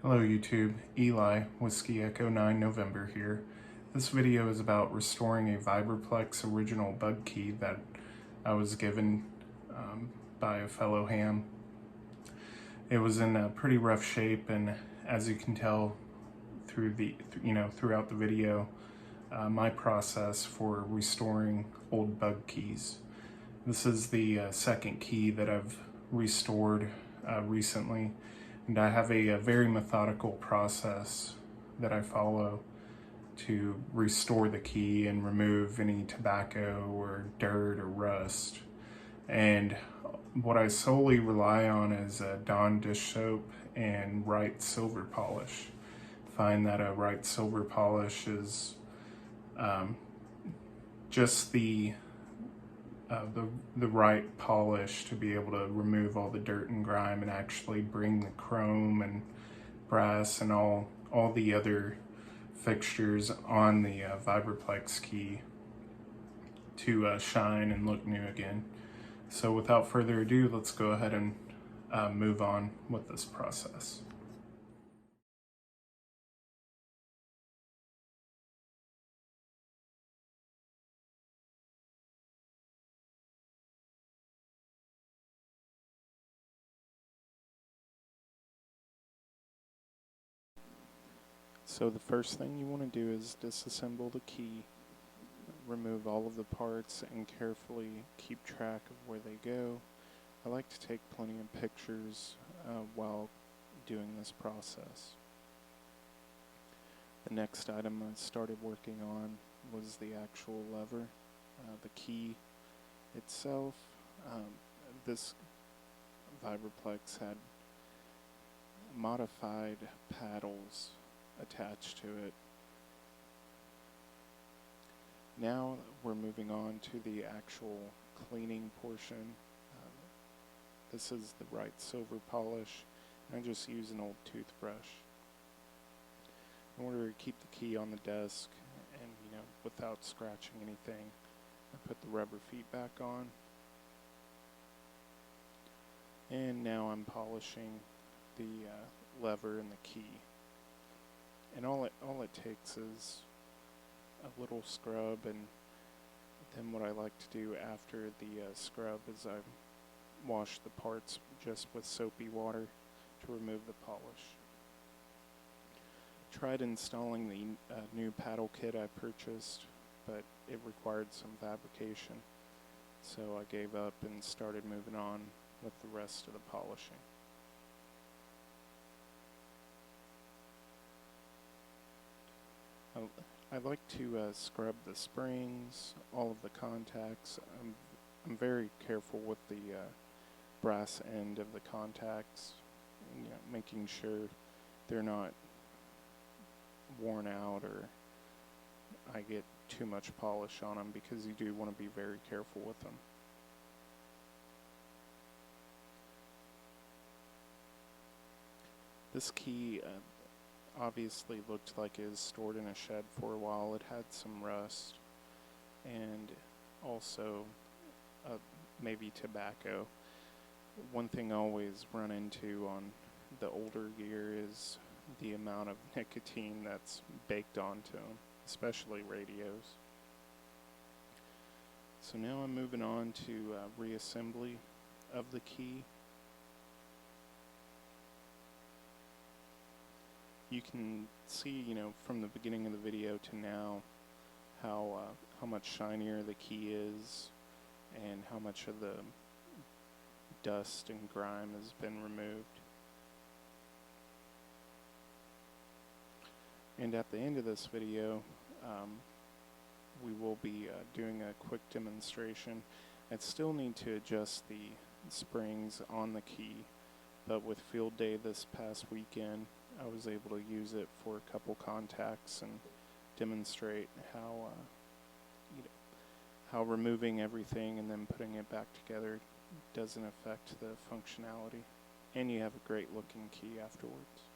Hello YouTube, Eli, Whiskey Echo 9 November here. This video is about restoring a Vibroplex original bug key that I was given by a fellow ham. It was in a pretty rough shape, and as you can tell throughout the video, my process for restoring old bug keys. This is the second key that I've restored recently. And I have a very methodical process that I follow to restore the key and remove any tobacco or dirt or rust. And what I solely rely on is Dawn dish soap and Right silver polish. Find that a Right silver polish is just the right polish to be able to remove all the dirt and grime and actually bring the chrome and brass and all the other fixtures on the Vibroplex key to shine and look new again. So without further ado, let's go ahead and move on with this process. So the first thing you want to do is disassemble the key, remove all of the parts, and carefully keep track of where they go. I like to take plenty of pictures while doing this process. The next item I started working on was the actual lever, the key itself. This Vibroplex had modified paddles attached to it. Now we're moving on to the actual cleaning portion. This is the Right silver polish. I just use an old toothbrush. In order to keep the key on the desk and without scratching anything, I put the rubber feet back on. And now I'm polishing the lever and the key. And all it takes is a little scrub, and then what I like to do after the scrub is I wash the parts just with soapy water to remove the polish. Tried installing the new paddle kit I purchased, but it required some fabrication, so I gave up and started moving on with the rest of the polishing. I like to scrub the springs, all of the contacts. I'm very careful with the brass end of the contacts, making sure they're not worn out or I get too much polish on them, because you do want to be very careful with them. This key obviously looked like it was stored in a shed for a while. It had some rust and also maybe tobacco. One thing I always run into on the older gear is the amount of nicotine that's baked onto them, especially radios. So now I'm moving on to reassembly of the key. You can see, from the beginning of the video to now, how much shinier the key is and how much of the dust and grime has been removed. And at the end of this video, we will be doing a quick demonstration. I still need to adjust the springs on the key, but with field day this past weekend, I was able to use it for a couple contacts and demonstrate how removing everything and then putting it back together doesn't affect the functionality, and you have a great looking key afterwards.